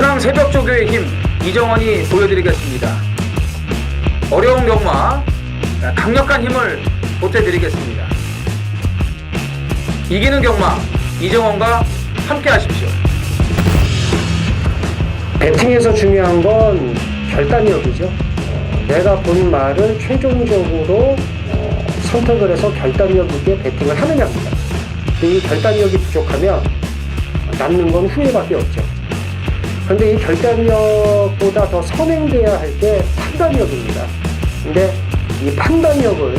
최강 새벽조교의 힘 이정원이 보여드리겠습니다. 어려운 경마 강력한 힘을 보태드리겠습니다. 이기는 경마 이정원과 함께 하십시오. 배팅에서 중요한 건 결단력이죠. 내가 본 말을 최종적으로 선택을 해서 결단력 있게 배팅을 하느냐입니다. 근데 이 결단력이 부족하면 남는 건 후회밖에 없죠. 그런데 이 결단력보다 더 선행돼야 할 게 판단력입니다. 근데 이 판단력을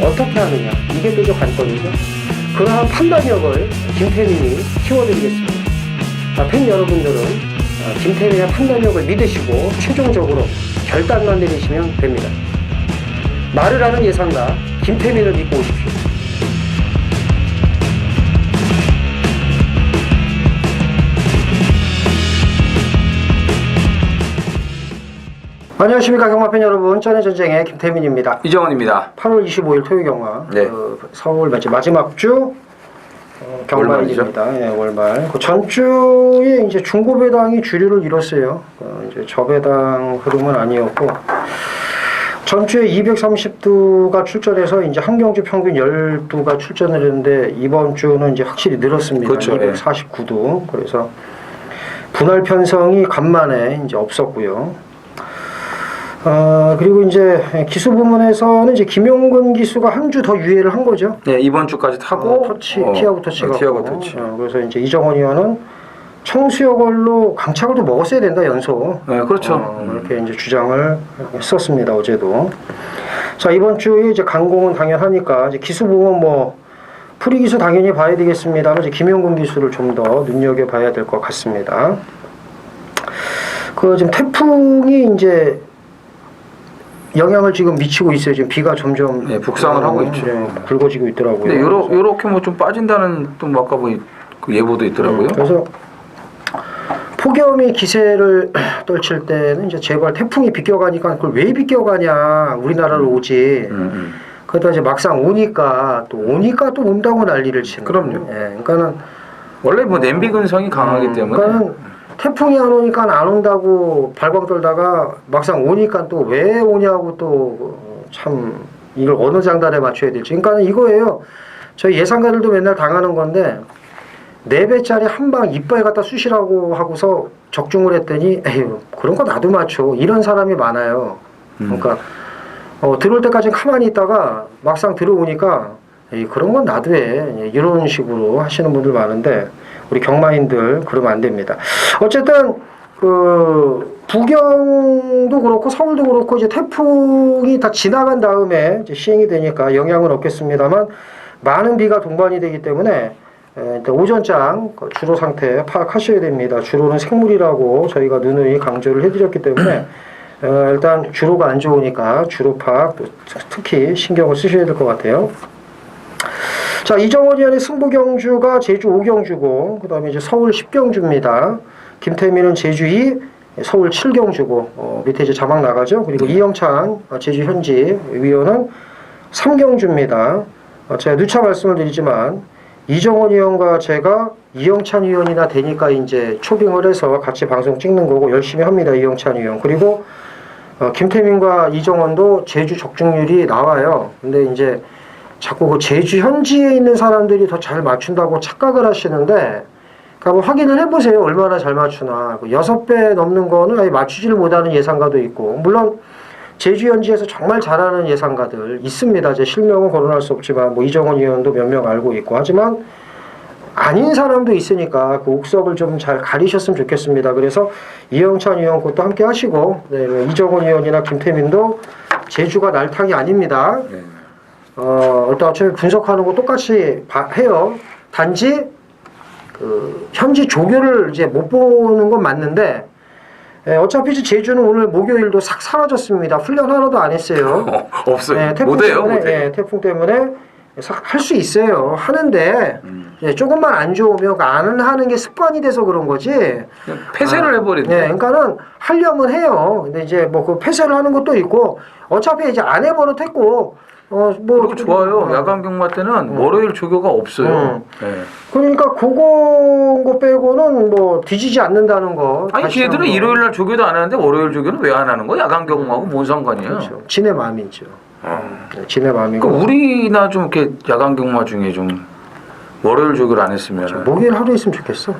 어떻게 하느냐, 이게 또 관건이죠. 그러한 판단력을 김태민이 키워드리겠습니다. 팬 여러분들은 김태민의 판단력을 믿으시고 최종적으로 결단만 내리시면 됩니다. 말을 하는 예상가 김태민을 믿고 오십시오. 안녕하십니까 경마팬 여러분, 쩐의 전쟁의 김태민입니다. 이정원입니다. 8월 25일 토요 경마, 네. 서울 마지막 주 경마일입니다. 예, 월말. 그 전주에 이제 중고배당이 주류를 이뤘어요. 이제 저배당 흐름은 아니었고, 전주에 230두가 출전해서 이제 한 경주 평균 12두가 출전을 했는데 이번 주는 이제 확실히 늘었습니다. 그렇죠. 249두. 그래서 분할 편성이 간만에 이제 없었고요. 그리고 이제 기수 부문에서는 이제 김용근 기수가 한 주 더 유예를 한 거죠. 네, 이번 주까지 타고 티하고 터치가. 티하고 터치. 그래서 이제 이정원 의원은 청수여걸로 강착을 또 먹었어야 된다, 연속. 네, 그렇죠. 이렇게 이제 주장을 했었습니다, 어제도. 자, 이번 주에 이제 강공은 당연하니까 이제 기수 부문 프리 기수 당연히 봐야 되겠습니다만 이제 김용근 기수를 좀 더 눈여겨 봐야 될 것 같습니다. 지금 태풍이 이제 영향을 지금 미치고 있어요. 지금 비가 점점 북상을 하고 있죠. 굵어지고 있더라고요. 근데 요렇게 좀 빠진다는 또 아까 그 예보도 있더라고요. 그래서 폭염이 기세를 떨칠 때는 이제 제발 태풍이 비껴가니까 그걸 왜 비껴가냐, 우리나라로 오지. 그러다 이제 막상 오니까 또 온다고 난리를 치는. 그럼요. 예, 그러니까는 원래 냄비 근성이 강하기 때문에. 그러니까는 태풍이 안 오니까 안 온다고 발광 떨다가 막상 오니까 또 왜 오냐고 또 참 이걸 어느 장단에 맞춰야 될지. 그러니까 이거예요. 저희 예상가들도 맨날 당하는 건데 4배짜리 한 방 이빨 갖다 쑤시라고 하고서 적중을 했더니 에휴 그런 거 나도 맞춰, 이런 사람이 많아요. 그러니까 들어올 때까지는 가만히 있다가 막상 들어오니까 에이 그런 건 나도 해, 이런 식으로 하시는 분들 많은데 우리 경마인들 그러면 안 됩니다. 어쨌든 부경도 그렇고 서울도 그렇고 이제 태풍이 다 지나간 다음에 이제 시행이 되니까 영향은 없겠습니다만 많은 비가 동반이 되기 때문에 일단 오전장 주로 상태 파악하셔야 됩니다. 주로는 생물이라고 저희가 누누이 강조를 해드렸기 때문에 일단 주로가 안 좋으니까 주로 파악 특히 신경을 쓰셔야 될 것 같아요. 자, 이정원 의원의 승부경주가 제주 5경주고 그 다음에 이제 서울 10경주입니다. 김태민은 제주 2, 서울 7경주고 밑에 이제 자막 나가죠. 그리고 이영찬 제주 현지 위원은 3경주입니다. 제가 누차 말씀을 드리지만 이정원 의원과 제가 이영찬 의원이나 되니까 이제 초빙을 해서 같이 방송 찍는 거고 열심히 합니다, 이영찬 의원. 그리고 김태민과 이정원도 제주 적중률이 나와요. 근데 이제 자꾸 그 제주 현지에 있는 사람들이 더 잘 맞춘다고 착각을 하시는데, 한번 확인을 해보세요. 얼마나 잘 맞추나. 6배 넘는 거는 아예 맞추지를 못하는 예상가도 있고, 물론 제주 현지에서 정말 잘하는 예상가들 있습니다. 제 실명은 거론할 수 없지만 이정원 의원도 몇 명 알고 있고, 하지만 아닌 사람도 있으니까 그 옥석을 좀 잘 가리셨으면 좋겠습니다. 그래서 이영찬 의원 것도 함께 하시고, 네, 이정원 의원이나 김태민도 제주가 날탕이 아닙니다. 일단 어차피 분석하는 거 똑같이 해요. 단지 현지 조교를 이제 못 보는 건 맞는데, 어차피 제주는 오늘 목요일도 싹 사라졌습니다. 훈련 하나도 안 했어요. 없어요. 태풍 못해요. 때문에, 태풍 때문에 할 수 있어요. 하는데 조금만 안 좋으면 안 하는 게 습관이 돼서 그런 거지. 폐쇄를 해버리네. 그러니까는 하려면 해요. 근데 이제 그 폐쇄를 하는 것도 있고, 어차피 이제 안 해버릇했고 뭐 그리고 좋아요. 야간 경마 때는 월요일 조교가 없어요. 네. 그러니까 그거 빼고는 뭐 뒤지지 않는다는 거. 아니 다시 걔들은 한번. 일요일 날 조교도 안 하는데 월요일 조교는 왜 안 하는 거야? 야간 경마하고 뭔 상관이에요? 그렇죠. 지네 마음이죠. 지네 마음이고. 그러니까 우리나 좀 이렇게 야간 경마 중에 좀 월요일 조교를 안 했으면 목요일 하루 있으면 좋겠어.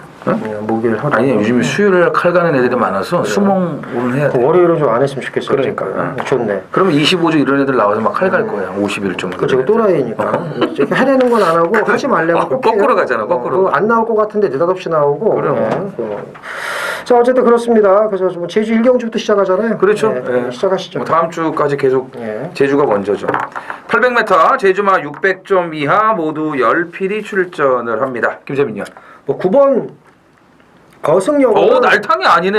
목요일 하루. 아니 요즘에 수요일에 칼 가는 애들이 많아서 수몽은 해야 돼. 월요일은 좀 안 했으면 좋겠어. 그러니까. 좋네. 그러면 25조 이런 애들 나와서 막 칼 갈 거야. 51조. 그렇죠. 또라이니까. 이렇게 해내는 건 안 하고 하지 말려고 꼭 거꾸로 해요. 가잖아. 거꾸로. 그거 안 나올 것 같은데 느닷없이 나오고. 그럼. 자 어쨌든 그렇습니다. 그래서 좀 제주 1경주부터 시작하잖아요. 그렇죠. 네, 예. 시작하시죠. 뭐 다음 주까지 계속 예. 제주가 먼저죠. 800m 제주마 600점 이하 모두 10필이 출전을 합니다. 김세민이요. 뭐 9번 거승역은 날탕이 아니네.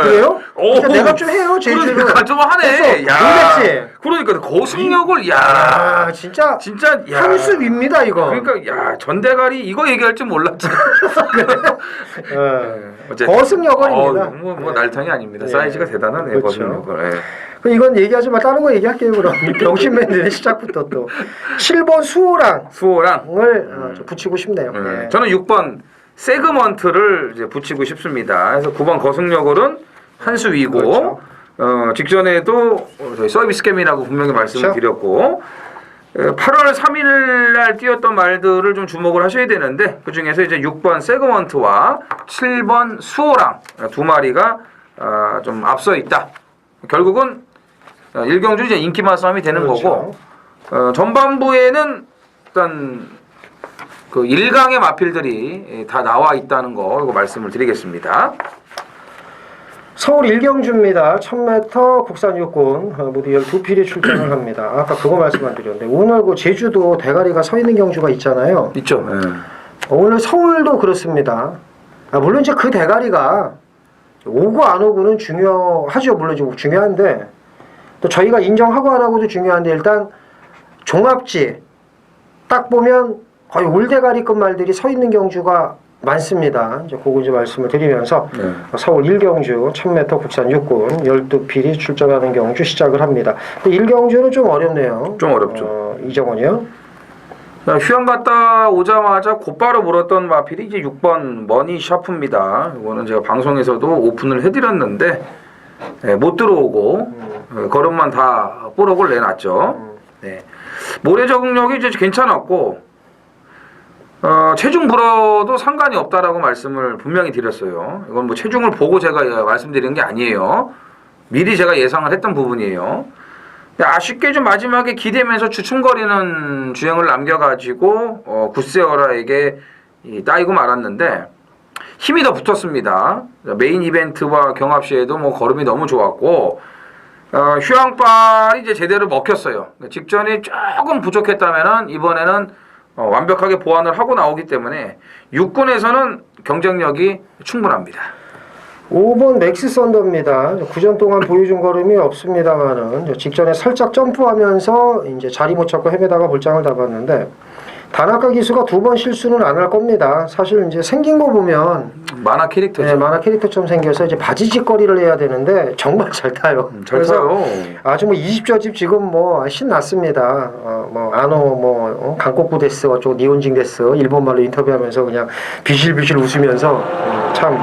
그래요? 그러니까 내가 좀 해요 제주를. 그러니까 좀 하네. 모르겠지. 그러니까 거승역을 야 진짜 야. 한 수 윗니다 이거. 그러니까 야 전대가리 이거 얘기할 줄 몰랐지. 어쨌든. 거승역을입니다. 뭐 날탕이 아닙니다. 예. 사이즈가 대단하네요. 그렇죠. 거승역을. 예. 그럼 이건 얘기하지 마. 다른 거 얘기할게요 그럼. 병신맨들의 시작부터 또 7번 수호랑을 수호랑 좀 붙이고 싶네요. 예. 저는 6번 세그먼트를 이제 붙이고 싶습니다. 그래서 9번 거승역을은 한수 위고 그렇죠. 직전에도 저희 서비스 게임이라고 분명히 말씀을 그렇죠. 드렸고 8월 3일 날 뛰었던 말들을 좀 주목을 하셔야 되는데 그 중에서 이제 6번 세그먼트와 7번 수호랑 두 마리가 좀 앞서 있다. 결국은 1경주 이제 인기만 싸움이 되는 그렇죠. 거고 전반부에는 일단 그 1강의 마필들이 다 나와 있다는 거 이거 말씀을 드리겠습니다. 서울 1경주입니다. 1000m 국산 육군 모두 12필이 출전을 합니다. 아까 그거 말씀 안 드렸는데 오늘 그 제주도 대가리가 서 있는 경주가 있잖아요. 있죠. 오늘 서울도 그렇습니다. 물론 이제 그 대가리가 오고 안 오고는 중요하죠. 물론 좀 중요한데 또 저희가 인정하고 안 하고도 중요한데 일단 종합지 딱 보면 거의 올대가리급 말들이 서 있는 경주가 많습니다. 이제 그거 이제 말씀을 드리면서 서울 1경주 1000m 국산 육군 12필이 출전하는 경주 시작을 합니다. 1경주는 좀 어렵네요. 좀 어렵죠. 이정원이요? 휴양 갔다 오자마자 곧바로 물었던 마필이 이제 6번 머니 샤프입니다. 이거는 제가 방송에서도 오픈을 해드렸는데 못 들어오고 걸음만 다 뽀록을 내놨죠. 네. 모래 적응력이 이제 괜찮았고 체중 불어도 상관이 없다라고 말씀을 분명히 드렸어요. 이건 뭐 체중을 보고 제가 말씀드리는 게 아니에요. 미리 제가 예상을 했던 부분이에요. 근데 아쉽게 좀 마지막에 기대면서 주춤거리는 주행을 남겨가지고 굿세어라에게 따이고 말았는데 힘이 더 붙었습니다. 메인 이벤트와 경합 시에도 뭐 걸음이 너무 좋았고 휴양발이 이제 제대로 먹혔어요. 직전이 조금 부족했다면은 이번에는 완벽하게 보완을 하고 나오기 때문에 육군에서는 경쟁력이 충분합니다. 5번 맥스 썬더입니다. 9전 동안 보여준 걸음이 없습니다만은 직전에 살짝 점프하면서 이제 자리 못 찾고 헤매다가 볼장을 잡았는데 단아까 기수가 2번 실수는 안 할 겁니다. 사실 이제 생긴 거 보면 만화 캐릭터죠. 네, 만화 캐릭터처럼 생겨서 이제 바지짓거리를 해야 되는데 정말 잘 타요. 잘 타요. 아주 뭐 20저집 지금 뭐 신났습니다. 뭐 아노 뭐 강kok구 데스 어쩌고 니온징 데스 일본말로 인터뷰하면서 그냥 비실비실 웃으면서 참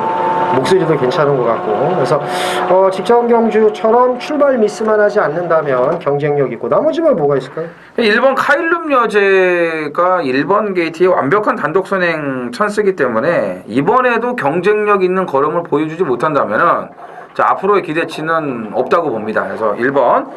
목소리도 괜찮은 것 같고 그래서 직전 경주처럼 출발 미스만 하지 않는다면 경쟁력 있고 나머지만 뭐가 있을까요? 1번 카일룸 여제가 1번 게이트의 완벽한 단독 선행 찬스이기 때문에 이번에도 경쟁력 있는 걸음을 보여주지 못한다면은 자 앞으로의 기대치는 없다고 봅니다. 그래서 1번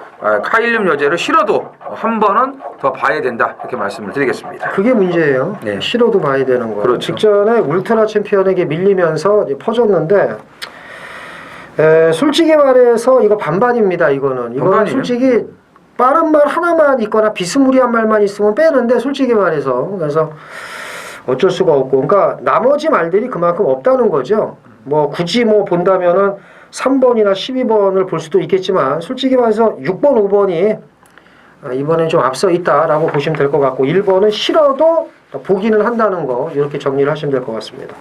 카일룸 여제를 싫어도 한 번은 더 봐야 된다 이렇게 말씀을 드리겠습니다. 그게 문제예요. 네. 싫어도 봐야 되는 거예요. 그렇죠. 직전에 울트라 챔피언에게 밀리면서 이제 퍼졌는데 솔직히 말해서 이거 반반입니다. 이거는 반반이에요? 솔직히 빠른 말 하나만 있거나 비스무리한 말만 있으면 빼는데 솔직히 말해서 그래서 어쩔 수가 없고 그러니까 나머지 말들이 그만큼 없다는 거죠. 뭐 굳이 뭐 본다면은 3번이나 12번을 볼 수도 있겠지만 솔직히 말해서 6번, 5번이 이번엔 좀 앞서 있다라고 보시면 될 것 같고 1번은 싫어도 보기는 한다는 거 이렇게 정리를 하시면 될 것 같습니다.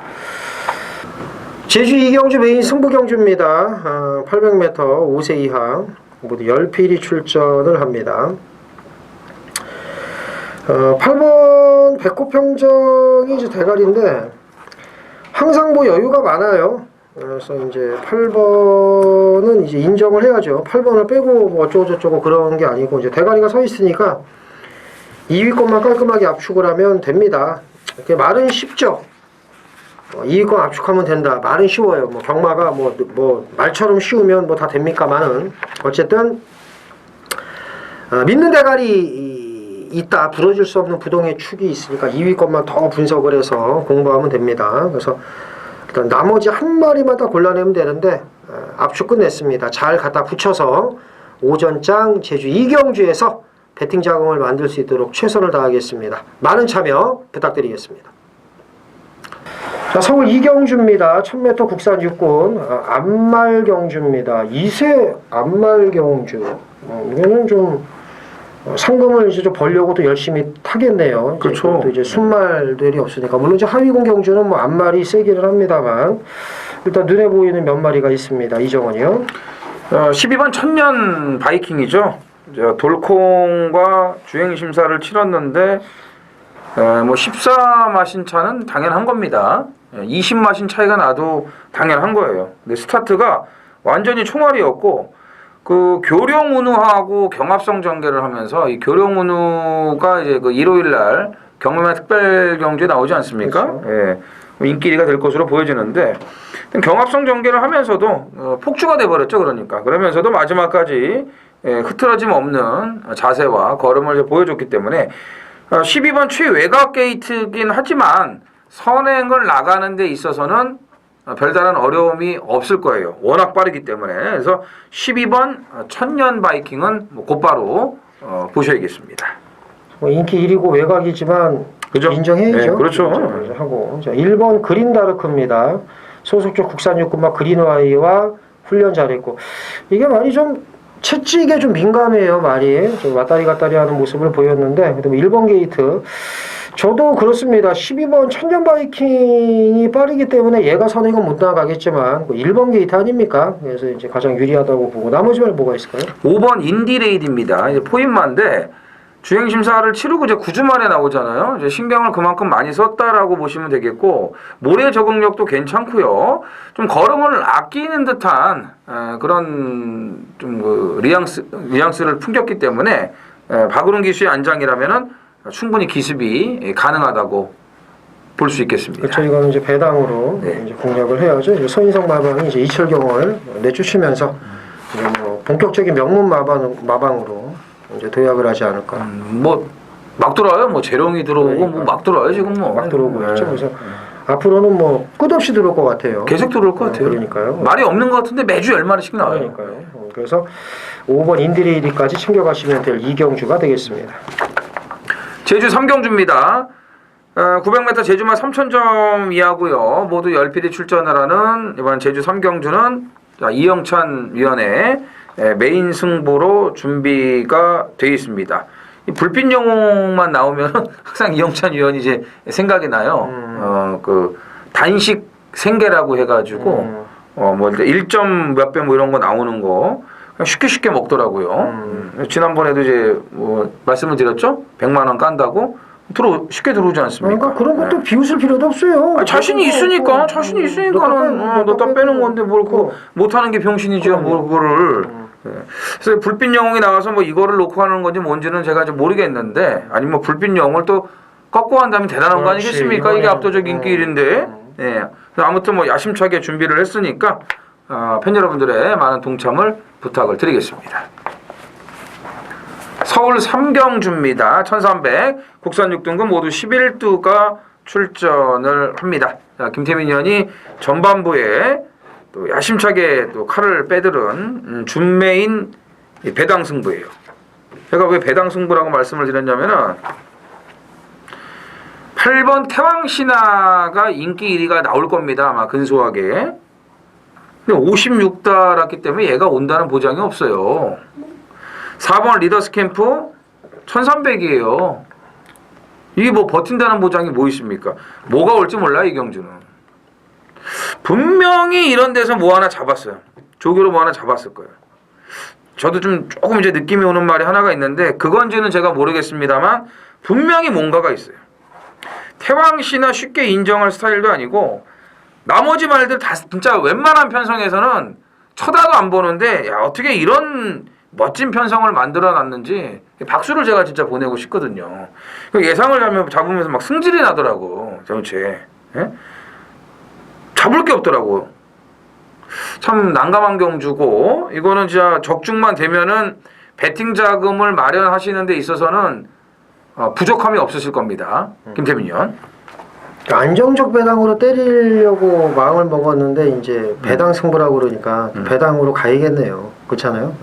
제주 2경주 메인 승부경주입니다. 800m 5세 이하 모두 10필이 출전을 합니다. 8번 백호평정이 이제 대가리인데 항상 뭐 여유가 많아요. 그래서 이제 8번은 이제 인정을 해야죠. 8번을 빼고 뭐 어쩌고저쩌고 그런 게 아니고 이제 대가리가 서 있으니까 2위 것만 깔끔하게 압축을 하면 됩니다. 말은 쉽죠. 2위 건 압축하면 된다. 말은 쉬워요. 뭐 경마가 뭐 말처럼 쉬우면 뭐 다 됩니까만은 어쨌든 믿는 대가리 있다. 부러질 수 없는 부동의 축이 있으니까 2위 것만 더 분석을 해서 공부하면 됩니다. 그래서 일단 나머지 한 마리만 다 골라내면 되는데 압축 끝냈습니다. 잘 갖다 붙여서 오전장 제주 이경주에서 배팅 자금을 만들 수 있도록 최선을 다하겠습니다. 많은 참여 부탁드리겠습니다. 자, 서울 이경주입니다. 1000m 국산 육군 안말경주입니다. 2세 안말경주. 이거는 좀 상금을 이제 좀 벌려고 또 열심히 타겠네요. 그렇죠. 또 이제 순말들이 없으니까 물론 이제 하위군 경주는 뭐 앞말이 세기를 합니다만 일단 눈에 보이는 몇 마리가 있습니다. 이정원이요. 12번 천년 바이킹이죠. 돌콩과 주행 심사를 치렀는데 뭐 14마신 차는 당연한 겁니다. 20마신 차이가 나도 당연한 거예요. 근데 스타트가 완전히 총알이었고 그 교령운우하고 경합성 전개를 하면서 이 교령운우가 이제 그 일요일 날 경마 특별 경주에 나오지 않습니까? 그렇죠. 예. 인기리가 될 것으로 보여지는데 경합성 전개를 하면서도 폭주가 돼 버렸죠. 그러니까 그러면서도 마지막까지 흐트러짐 없는 자세와 걸음을 보여줬기 때문에 12번 최외곽 게이트긴 하지만 선행을 나가는 데 있어서는 별다른 어려움이 없을 거예요. 워낙 빠르기 때문에. 그래서 12번 천년 바이킹은 곧바로 보셔야겠습니다. 인기 1위고 외곽이지만 그죠? 인정해야죠. 네, 그렇죠. 하고 자, 1번 그린다르크입니다. 소속적 국산 육군막 그린와이와 훈련 잘했고 이게 말이 좀 채찍에 좀 민감해요. 말이 좀 왔다리 갔다리 하는 모습을 보였는데 그다음에 1번 게이트 저도 그렇습니다. 12번 천년 바이킹이 빠르기 때문에 얘가 선행은 못 나가겠지만 1번 게이트 아닙니까? 그래서 이제 가장 유리하다고 보고 나머지 말 뭐가 있을까요? 5번 인디레이드입니다. 이제 포인마인데 주행 심사를 치르고 이제 9주 만에 나오잖아요. 이제 신경을 그만큼 많이 썼다라고 보시면 되겠고 모래 적응력도 괜찮고요. 좀 걸음을 아끼는 듯한 그런 좀 그 뉘앙스를 풍겼기 때문에 박으론 기수의 안장이라면은 충분히 기습이 가능하다고 볼 수 있겠습니다. 그렇죠. 이거는 이제 배당으로 이제 공략을 해야죠. 이제 서인성 마방이 이제 이철경을 내쫓으면서 이제 뭐 본격적인 명문 마방으로 이제 도약을 하지 않을까. 뭐 막 들어와요. 뭐 재롱이 들어오고 뭐 막 들어와요 지금 뭐. 막 들어오고 있죠. 그래서 앞으로는 뭐 끝없이 들어올 것 같아요. 계속 들어올 것 같아요. 그러니까요. 말이 없는 것 같은데 매주 10마리씩 나와요. 그러니까요. 그래서 5번 인디레이디까지 챙겨가시면 될 이경주가 되겠습니다. 제주 3경주입니다. 900m 제주마 3000점 이하고요. 모두 10필이 출전을 하는 이번 제주 3경주는 이영찬 위원의 메인 승부로 준비가 되어 있습니다. 이 불빛 영웅만 나오면 항상 이영찬 위원이 이제 생각이 나요. 그 단식 생계라고 해가지고 뭐 1점 몇 배 뭐 이런 거 나오는 거 그냥 쉽게 먹더라고요. 지난번에도 이제 뭐 말씀을 드렸죠. 100만 원 깐다고 쉽게 들어오지 않습니까? 그러니까 그런 것도 비웃을 필요도 없어요. 자신이 있으니까 자신이 넣다 빼는 건데 뭘 그거 못하는 게 병신이죠. 뭐 그거를. 그래서 불빛 영웅이 나와서 뭐 이거를 놓고 하는 건지 뭔지는 제가 좀 모르겠는데 아니면 뭐 불빛 영웅을 또 꺾고 한다면 대단한 거 아니겠습니까? 이게 압도적 인기 1인데. 예. 아무튼 뭐 야심차게 준비를 했으니까 팬 여러분들의 많은 동참을 부탁을 드리겠습니다. 서울 3경주입니다. 1300 국산 6등급 모두 11두가 출전을 합니다. 자, 김태민 의원이 전반부에 또 야심차게 또 칼을 빼들은 준매인 배당 승부예요. 제가 왜 배당 승부라고 말씀을 드렸냐면은 8번 태왕신화가 인기 1위가 나올 겁니다. 아마 근소하게. 근데 56달았기 때문에 얘가 온다는 보장이 없어요. 4번 리더스 캠프 1300이에요. 이게 뭐 버틴다는 보장이 뭐 있습니까? 뭐가 올지 몰라요, 이 경주는. 분명히 이런 데서 뭐 하나 잡았어요. 조교로 뭐 하나 잡았을 거예요. 저도 좀 조금 이제 느낌이 오는 말이 하나가 있는데 그건지는 제가 모르겠습니다만 분명히 뭔가가 있어요. 태왕 씨나 쉽게 인정할 스타일도 아니고 나머지 말들 다 진짜 웬만한 편성에서는 쳐다도 안 보는데 야 어떻게 이런 멋진 편성을 만들어놨는지 박수를 제가 진짜 보내고 싶거든요. 그 예상을 잡으면서 막 승질이 나더라고. 전체 잡을 게 없더라고. 참 난감한 경주고 이거는 진짜 적중만 되면은 배팅 자금을 마련하시는 데 있어서는 부족함이 없으실 겁니다. 김태민 의원. 안정적 배당으로 때리려고 마음을 먹었는데 이제 배당 승부라고 그러니까 배당으로 가야겠네요. 그렇잖아요.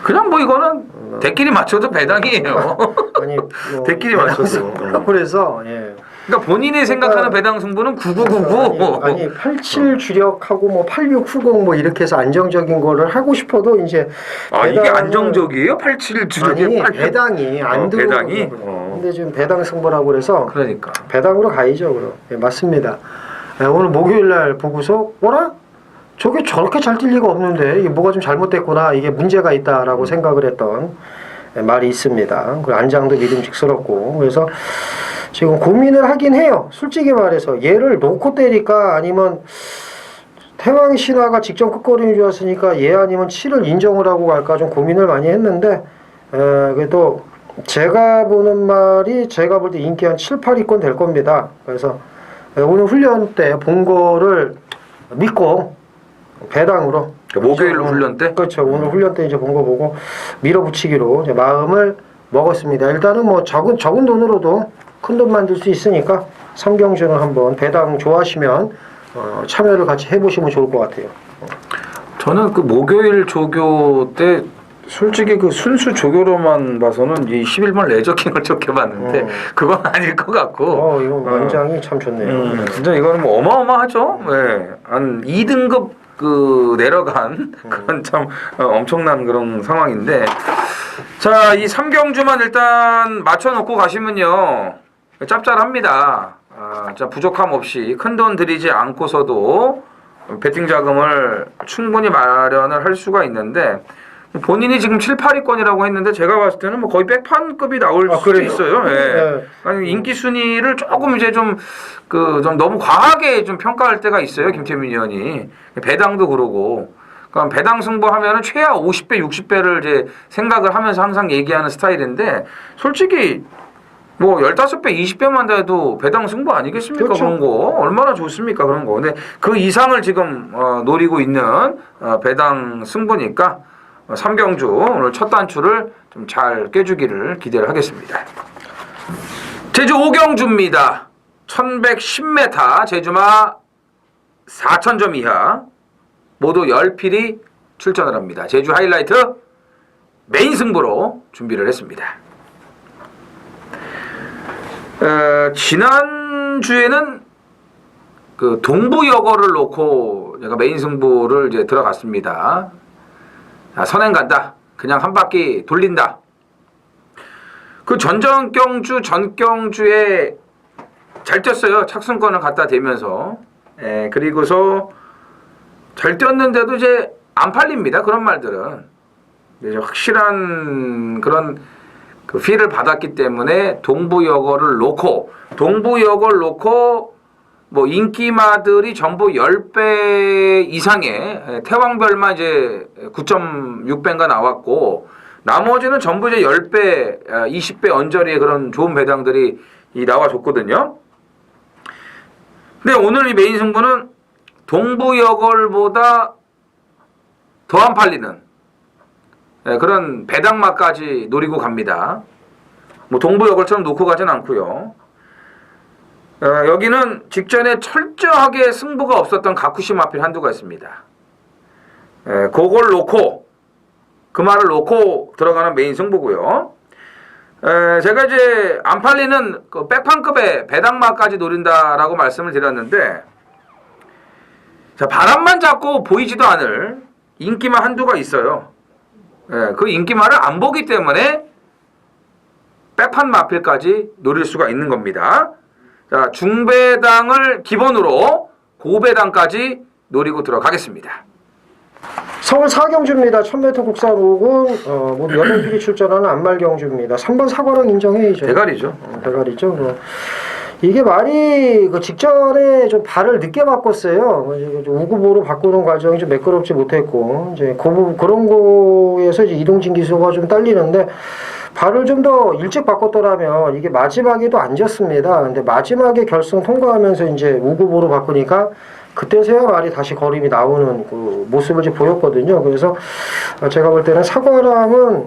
그냥 뭐 이거는 대끼리 맞춰도 배당이에요. 아니 대끼리 맞춰도. 그래서 예. 그러니까 본인이 생각하는 배당 승부는 9999. 아니 87 주력하고 뭐 8690 뭐 이렇게 해서 안정적인 거를 하고 싶어도 이제 이게 안정적이에요? 87 주력이 아니 배당이 안 들어오고 배당이? 근데 지금 배당 승부라고 그래서 그러니까 배당으로 가야죠. 그럼 예, 맞습니다. 오늘 목요일 날 보고서 뭐라? 저게 저렇게 잘 뛸 리가 없는데 이게 뭐가 좀 잘못됐구나 이게 문제가 있다라고 생각을 했던 말이 있습니다. 그 안장도 믿음직스럽고 그래서 지금 고민을 하긴 해요. 솔직히 말해서 얘를 놓고 때릴까 아니면 태왕 신화가 직전 끝걸음이 좋았으니까 얘 아니면 7을 인정을 하고 갈까 좀 고민을 많이 했는데 그래도 제가 보는 말이 제가 볼 때 인기 한 7, 8위권 될 겁니다. 그래서 오늘 훈련 때 본 거를 믿고 배당으로 목요일 훈련 때? 그렇죠. 오늘 훈련 때 이제 본 거 보고 밀어붙이기로 이제 마음을 먹었습니다. 일단은 뭐 적은 돈으로도 큰 돈 만들 수 있으니까 삼경주는 한번 배당 좋아하시면 참여를 같이 해보시면 좋을 것 같아요. 저는 그 목요일 조교 때 솔직히 그 순수 조교로만 봐서는 이 11번 레저킹을 쫓겨봤는데 그건 아닐 것 같고. 이건 원장이 참 좋네요. 진짜 이거는 뭐 어마어마하죠. 네. 한 2등급 그 내려간 그런 참 엄청난 그런 상황인데 자, 이 삼경주만 일단 맞춰놓고 가시면요 짭짤합니다. 자, 부족함 없이 큰 돈 들이지 않고서도 배팅 자금을 충분히 마련을 할 수가 있는데 본인이 지금 7, 8위권이라고 했는데 제가 봤을 때는 뭐 거의 백판급이 나올 수도 있어요. 예. 네. 아니 인기 순위를 조금 이제 좀 너무 과하게 좀 평가할 때가 있어요. 김태민 의원이 배당도 그러고. 그럼 배당 승부하면은 최하 50배, 60배를 이제 생각을 하면서 항상 얘기하는 스타일인데 솔직히 뭐 15배, 20배만 돼도 배당 승부 아니겠습니까? 그렇죠. 그런 거 얼마나 좋습니까? 그런 거. 근데 그 이상을 지금 노리고 있는 배당 승부니까 삼경주 오늘 첫 단추를 좀 잘 깨주기를 기대를 하겠습니다. 제주 오경주입니다. 1110m 제주마 4000점 이하 모두 10필이 출전을 합니다. 제주 하이라이트 메인 승부로 준비를 했습니다. 지난주에는 그 동부여거를 놓고 제가 메인 승부를 이제 들어갔습니다. 선행 간다. 그냥 한 바퀴 돌린다. 그 전경주에 잘 뛰었어요. 착순권을 갖다 대면서. 그리고서 잘 뛰었는데도 이제 안 팔립니다. 그런 말들은. 이제 확실한 그런 그 피를 받았기 때문에 동부여거를 놓고 뭐 인기마들이 전부 10배 이상의 태왕별만 이제 9.6배인가 나왔고 나머지는 전부 이제 10배, 20배 언저리의 그런 좋은 배당들이 나와줬거든요. 근데 오늘 이 메인 승부는 동부여걸보다 더 안 팔리는 그런 배당마까지 노리고 갑니다. 뭐 동부여걸처럼 놓고 가진 않고요. 여기는 직전에 철저하게 승부가 없었던 가쿠시마필 한두가 있습니다. 그걸 놓고 그 말을 놓고 들어가는 메인 승부고요. 제가 이제 안 팔리는 그 백판급의 배당마까지 노린다라고 말씀을 드렸는데 자, 바람만 잡고 보이지도 않을 인기마 한두가 있어요. 그 인기마를 안 보기 때문에 백판 마필까지 노릴 수가 있는 겁니다. 자, 중배당을 기본으로 고배당까지 노리고 들어가겠습니다. 서울 4경주입니다. 1000m 국산 5군 모두 8필이 출전하는 안말경주입니다. 3번 사과랑 인정해야죠. 대가리죠. 대가리죠. 이게 말이 그 직전에 좀 발을 늦게 바꿨어요. 우구보로 바꾸는 과정이 좀 매끄럽지 못했고 이제 그런 거에서 이제 이동진 기수가 좀 딸리는데 발을 좀 더 일찍 바꿨더라면 이게 마지막에도 안 졌습니다. 근데 마지막에 결승 통과하면서 이제 우구보로 바꾸니까 그때서야 말이 다시 걸음이 나오는 그 모습을 이제 보였거든요. 그래서 제가 볼 때는 사과람은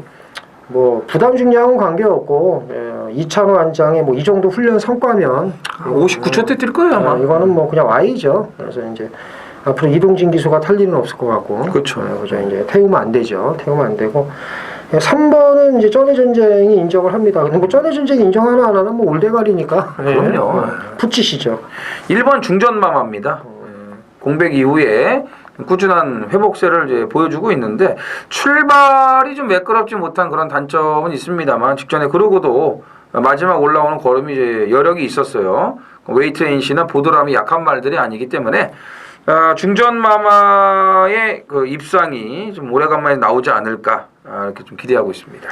뭐 부담 중량은 관계없고 이찬호 안장의 뭐 이 정도 훈련 성과면 59초 때 뛸 거예요 아마. 이거는 뭐 그냥 Y죠. 그래서 이제 앞으로 이동진 기수가 탈 일은 없을 것 같고. 그렇죠. 그죠. 이제 태우면 안 되죠. 태우면 안 되고. 3번은 이제 쩐의 전쟁이 인정을 합니다. 근데 뭐 쩐의 전쟁 인정하나 안 하나 뭐 올대가리니까. 그럼요. 푸치시죠. 1번 중전마마입니다. 공백 이후에 꾸준한 회복세를 이제 보여주고 있는데 출발이 좀 매끄럽지 못한 그런 단점은 있습니다만 직전에 그러고도 마지막 올라오는 걸음이 이제 여력이 있었어요. 웨이트 NC나 보드람이 약한 말들이 아니기 때문에 중전마마의 그 입상이 좀 오래간만에 나오지 않을까 이렇게 좀 기대하고 있습니다.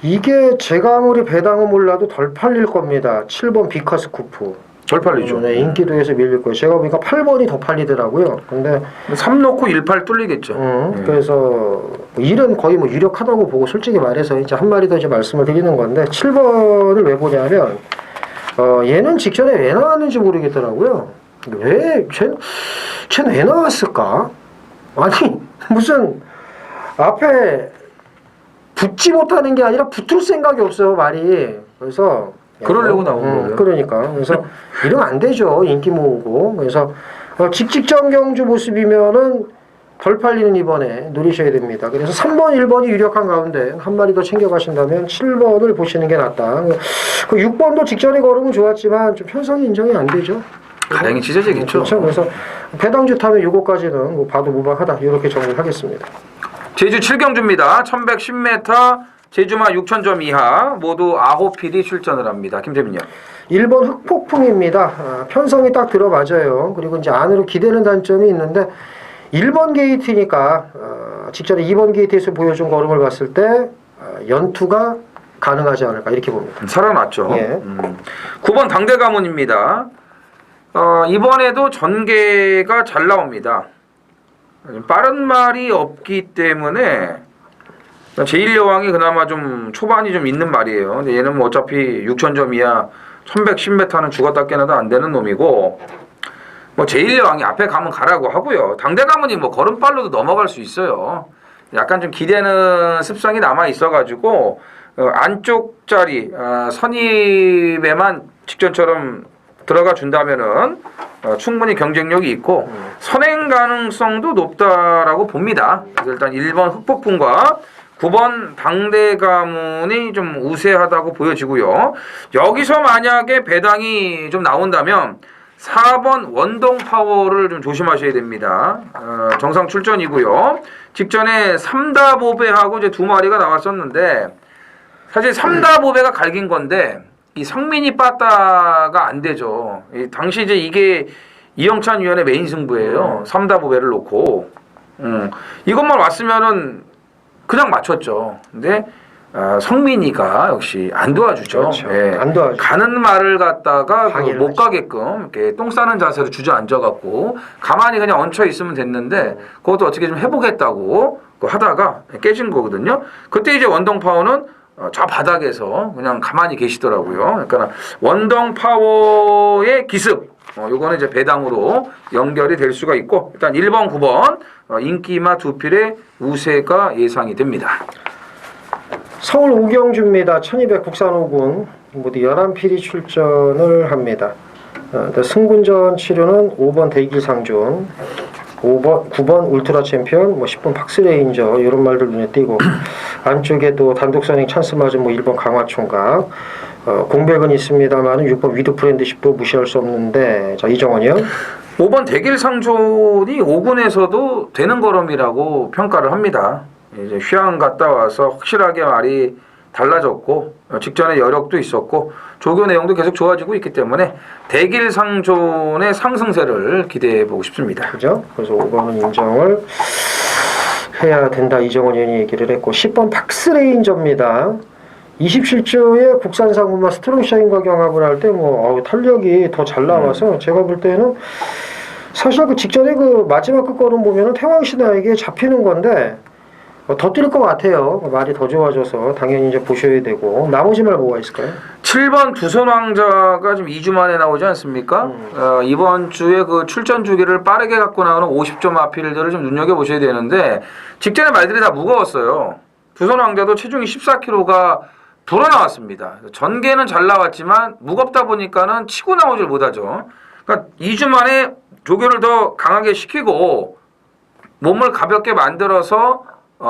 이게 제가 아무리 배당은 몰라도 덜 팔릴 겁니다. 7번 비커스 쿠프. 덜 팔리죠. 네, 인기도에서 밀릴 거예요. 제가 보니까 8번이 더 팔리더라고요. 근데 3 놓고 18 뚫리겠죠. 그래서 1은 거의 뭐 유력하다고 보고 솔직히 말해서 이제 한 마리 더 이제 말씀을 드리는 건데 7번을 왜 보냐면 얘는 직전에 왜 나왔는지 모르겠더라고요. 쟤는 왜 나왔을까? 아니 무슨 앞에 붙지 못하는 게 아니라 붙을 생각이 없어요 말이. 그래서 그러려고 나온 거예요. 그러니까 그래서 이러면 안 되죠. 인기 모으고. 그래서 직직전 경주 모습이면은 덜 팔리는 이번에 노리셔야 됩니다. 그래서 3번, 1번이 유력한 가운데 한 마리 더 챙겨가신다면 7번을 보시는 게 낫다. 그 6번도 직전에 걸으면 좋았지만 좀 편성이 인정이 안 되죠. 가량이 찢어지겠죠. 그렇죠. 그래서 배당주 타면 요거까지는 뭐 봐도 무방하다. 이렇게 정리하겠습니다. 제주 7경주입니다. 1110m 제주마 6,000점 이하 모두 9필이 출전을 합니다. 김태민요. 1번 흑폭풍입니다. 편성이 딱 들어맞아요. 그리고 이제 안으로 기대는 단점이 있는데 1번 게이트니까 직전에 2번 게이트에서 보여준 걸음을 봤을 때 연투가 가능하지 않을까 이렇게 봅니다. 살아났죠. 예. 9번 당대가문입니다. 이번에도 전개가 잘 나옵니다. 빠른 말이 없기 때문에 제1여왕이 그나마 좀 초반이 좀 있는 말이에요. 근데 얘는 뭐 어차피 6,000점 이하 1110m는 죽었다 깨나도 안 되는 놈이고 뭐 제1여왕이 앞에 가면 가라고 하고요. 당대가문이 뭐 걸음발로도 넘어갈 수 있어요. 약간 좀 기대는 습성이 남아 있어가지고 안쪽 자리 선입에만 직전처럼 들어가 준다면은 충분히 경쟁력이 있고 선행 가능성도 높다라고 봅니다. 그래서 일단 1번 흑폭풍과 9번 당대가문이 좀 우세하다고 보여지고요. 여기서 만약에 배당이 좀 나온다면 4번 원동파워를 좀 조심하셔야 됩니다. 정상 출전이고요. 직전에 3다보배하고 이제 2마리가 나왔었는데 사실 3다보배가 갈긴 건데 이 성민이 빠따가 안 되죠. 당시 이제 이게 이영찬 위원의 메인 승부예요. 3다보배를 놓고 이것만 왔으면은 그냥 맞췄죠. 근데 성민이가 역시 안 도와주죠. 그렇죠. 예. 안 도와줘. 가는 말을 갖다가 못 하지. 가게끔 이렇게 똥 싸는 자세로 주저앉아갖고 가만히 그냥 얹혀 있으면 됐는데 그것도 어떻게 좀 해보겠다고 하다가 깨진 거거든요. 그때 이제 원동파워는 저 바닥에서 그냥 가만히 계시더라고요. 그러니까 원동파워의 기습 요거는 이제 배당으로 연결이 될 수가 있고 일단 1번, 9번 인기마 2필의 우세가 예상이 됩니다. 서울 오경주입니다. 1200 국산 5군 모두 11필이 출전을 합니다. 승군전 치료는 5번 대길상존 9번 울트라 챔피언, 뭐 10번 박스레인저 이런 말들 눈에 띄고 안쪽에 또 단독 선행 찬스 맞은 뭐 1번 강화총각 공백은 있습니다만 6번 위드 프렌드십도 무시할 수 없는데 자 이정원이요. 5번 대길상존이 5군에서도 되는 걸음이라고 평가를 합니다. 이제 휴양 갔다 와서 확실하게 말이 달라졌고 직전에 여력도 있었고 조교 내용도 계속 좋아지고 있기 때문에 대길상존의 상승세를 기대해 보고 싶습니다. 그죠? 그래서 5번은 인정을 해야 된다 이정원 의원이 얘기를 했고 10번 박스레인저입니다. 27조의 국산 상품과 스트롱샤인과 경합을 할 때 뭐 탄력이 더 잘 나와서 제가 볼 때는 사실 그 직전에 그 마지막 그 거는 보면은 태왕신화에게 잡히는 건데 더 뛸 것 같아요. 말이 더 좋아져서 당연히 이제 보셔야 되고 나머지 말 뭐가 있을까요? 7번 두손왕자가 지금 2주 만에 나오지 않습니까? 이번 주에 그 출전 주기를 빠르게 갖고 나오는 50점 아필들을 좀 눈여겨보셔야 되는데 직전에 말들이 다 무거웠어요. 두손왕자도 체중이 14kg가 불어나왔습니다. 전개는 잘 나왔지만 무겁다 보니까는 치고 나오질 못하죠. 그러니까 2주 만에 조교를 더 강하게 시키고 몸을 가볍게 만들어서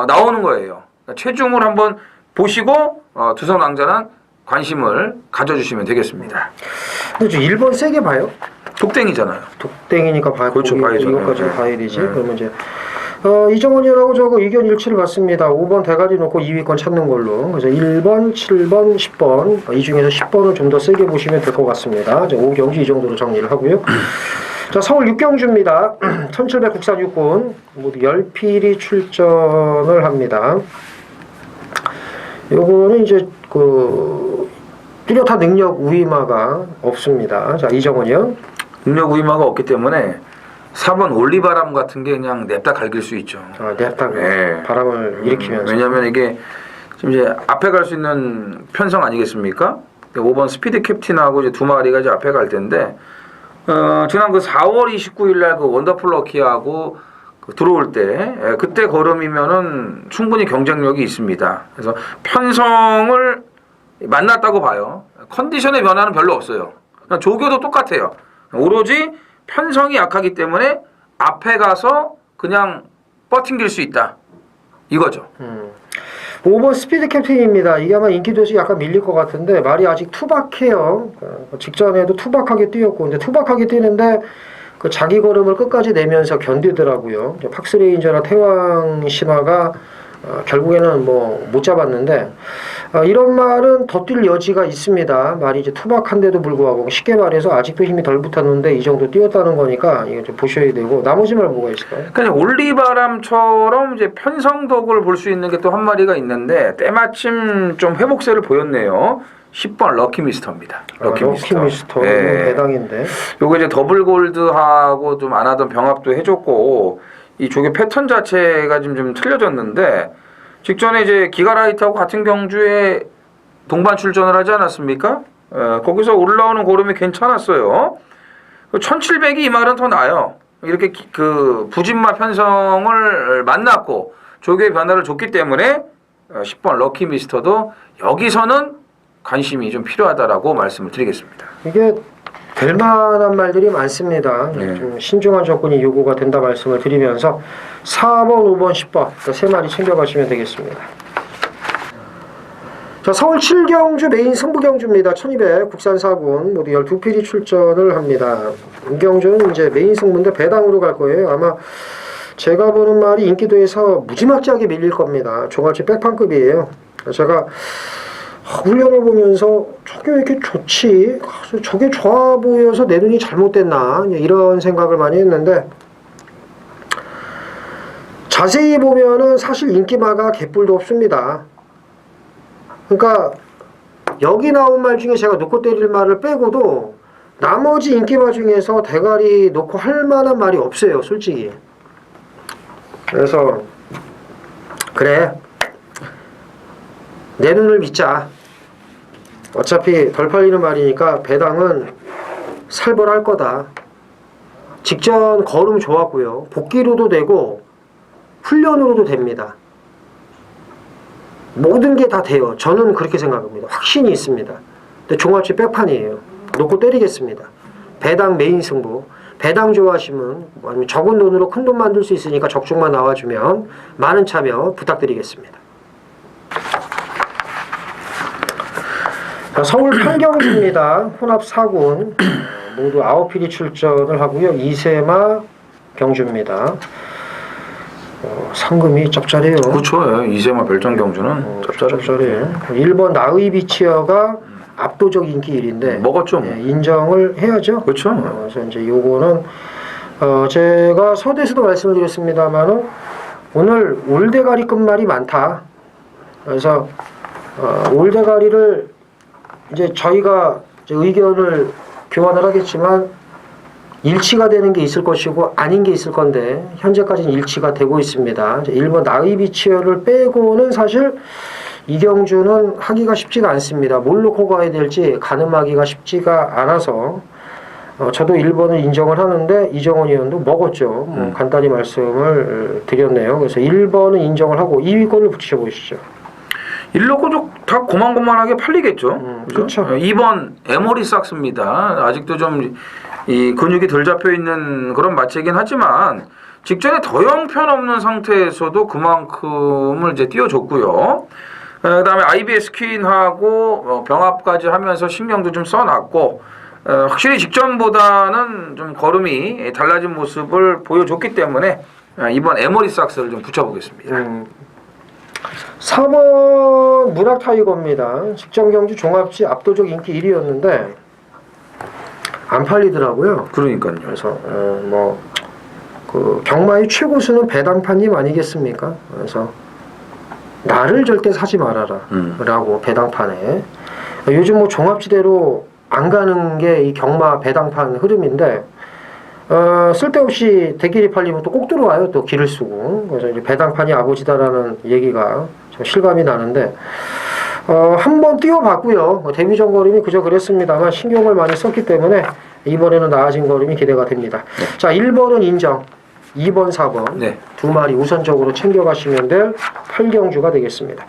나오는 거예요. 그러니까 체중을 한번 보시고 두손왕자는 관심을 가져주시면 되겠습니다. 근데 1번 세게 봐요? 독땡이잖아요. 독땡이니까 봐야 그렇죠, 봐야죠. 이것까지 네. 봐야 되지. 네. 그러면 이제 이정원 의원하고 저거 의견 일치를 받습니다. 5번 대가리 놓고 2위권 찾는 걸로. 그래서 1번, 7번, 10번 이 중에서 10번을 좀 더 세게 보시면 될 것 같습니다. 이제 5경주 이 정도로 정리를 하고요. 자, 서울 6경주입니다. 1700 국산 육군 모두 10필이 출전을 합니다. 요거는 이제 그 뚜렷한 능력 우위마가 없습니다. 자, 이정원 의원. 능력 우위마가 없기 때문에 4번 올리바람 같은 게 그냥 냅다 갈길 수 있죠. 냅다 네. 바람을 일으키면서. 왜냐하면 이게 지금 이제 앞에 갈 수 있는 편성 아니겠습니까? 5번 스피드 캡틴하고 이제 두 마리가 이제 앞에 갈 텐데 지난 그 4월 29일 날 그 원더풀 럭키하고 그 들어올 때 그때 걸음이면은 충분히 경쟁력이 있습니다. 그래서 편성을 만났다고 봐요. 컨디션의 변화는 별로 없어요. 그냥 조교도 똑같아요. 오로지 편성이 약하기 때문에 앞에 가서 그냥 버팅길 수 있다. 이거죠. 5번 스피드 캡틴입니다. 이게 아마 인기도에서 약간 밀릴 것 같은데 말이 아직 투박해요. 직전에도 투박하게 뛰었고 근데 투박하게 뛰는데 그 자기 걸음을 끝까지 내면서 견디더라고요. 팍스레인저나 태왕 신화가 결국에는 뭐 못 잡았는데 이런 말은 더 뛸 여지가 있습니다. 말이 이제 투박한데도 불구하고 쉽게 말해서 아직도 힘이 덜 붙었는데 이 정도 뛰었다는 거니까 이거 좀 보셔야 되고 나머지 말 뭐가 있을까요? 그냥 올리바람처럼 이제 편성덕을 볼 수 있는 게 또 한 마리가 있는데 때마침 좀 회복세를 보였네요. 10번 럭키미스터입니다. 럭키미스터 네. 배당인데 요거 이제 더블 골드하고 좀 안 하던 병합도 해줬고 이 조개 패턴 자체가 좀 틀려졌는데 직전에 이제 기가라이트하고 같은 경주에 동반 출전을 하지 않았습니까? 거기서 올라오는 고름이 괜찮았어요. 1700이 이 말은 더 나아요. 이렇게 그 부진마 편성을 만났고 조개의 변화를 줬기 때문에 10번 럭키미스터도 여기서는 관심이 좀 필요하다라고 말씀을 드리겠습니다. 이게 될 만한 말들이 많습니다. 네. 좀 신중한 접근이 요구가 된다 말씀을 드리면서 4번, 5번, 10번 세 마리 챙겨가시면 되겠습니다. 자, 서울 7경주 메인 승부경주입니다. 1200 국산 4군 모두 12필이 출전을 합니다. 이 경주는 이제 메인 승부인데 배당으로 갈 거예요. 아마 제가 보는 말이 인기도에서 무지막지하게 밀릴 겁니다. 종합치 백판급이에요. 제가 훈련을 보면서 저게 왜 이렇게 좋지? 저게 좋아 보여서 내 눈이 잘못됐나? 이런 생각을 많이 했는데 자세히 보면은 사실 인기마가 개뿔도 없습니다. 그러니까 여기 나온 말 중에 제가 놓고 때릴 말을 빼고도 나머지 인기마 중에서 대가리 놓고 할 만한 말이 없어요, 솔직히. 그래서 그래, 내 눈을 믿자. 어차피 덜 팔리는 말이니까 배당은 살벌할 거다. 직전 걸음 좋았고요. 복귀로도 되고 훈련으로도 됩니다. 모든 게 다 돼요. 저는 그렇게 생각합니다. 확신이 있습니다. 근데 종합치 백판이에요. 놓고 때리겠습니다. 배당 메인 승부. 배당 좋아하시면 아니면 적은 돈으로 큰 돈 만들 수 있으니까 적중만 나와주면 많은 참여 부탁드리겠습니다. 자, 서울 8경주입니다. 혼합 4군 모두 9필이 출전을 하고요. 2세마 경주입니다. 상금이 짭짤해요. 그렇죠. 이세마 별정 경주는 짭짤해요. 1번 나의비치어가 압도적 인기 1위인데 먹었죠. 뭐. 인정을 해야죠. 그렇죠. 그래서 이제 요거는 제가 서대에서도 말씀을 드렸습니다만은 오늘 올대가리 끝말이 많다. 그래서 올대가리를 이제 저희가 이제 의견을 교환을 하겠지만 일치가 되는 게 있을 것이고 아닌 게 있을 건데 현재까지는 일치가 되고 있습니다. 이제 1번 나이비치어를 빼고는 사실 이경주는 하기가 쉽지가 않습니다. 뭘 놓고 가야 될지 가늠하기가 쉽지가 않아서 저도 1번을 인정을 하는데 이정원 의원도 먹었죠. 뭐 간단히 말씀을 드렸네요. 그래서 1번은 인정을 하고 2위 거를 붙여보시죠. 1로고 다 고만고만하게 팔리겠죠. 그렇죠. 2번 에모리삭스입니다. 아직도 좀 이 근육이 덜 잡혀 있는 그런 마체이긴 하지만 직전에 더 형편없는 상태에서도 그만큼을 이제 띄워줬고요. 그다음에 IBS 퀸하고 병합까지 하면서 신경도 좀 써놨고 확실히 직전보다는 좀 걸음이 달라진 모습을 보여줬기 때문에 이번 에모리삭스를 좀 붙여보겠습니다. 4번 문학타이거입니다. 직전 경주 종합지 압도적 인기 1위였는데 안 팔리더라고요. 그러니까요. 그래서 그 경마의 최고수는 배당파님 아니겠습니까? 그래서 나를 절대 사지 말아라 라고 배당판에 요즘 뭐 종합지대로 안 가는 게 이 경마 배당판 흐름인데 쓸데없이 대길이 팔리면 또 꼭 들어와요. 또 길을 쓰고. 그래서 이제 배당판이 아버지다라는 얘기가 좀 실감이 나는데 한번 띄워봤고요. 데뷔전 걸음이 그저 그랬습니다만 신경을 많이 썼기 때문에 이번에는 나아진 걸음이 기대가 됩니다. 네. 자, 1번은 인정. 2번, 4번 네. 두 마리 우선적으로 챙겨가시면 될 8경주가 되겠습니다.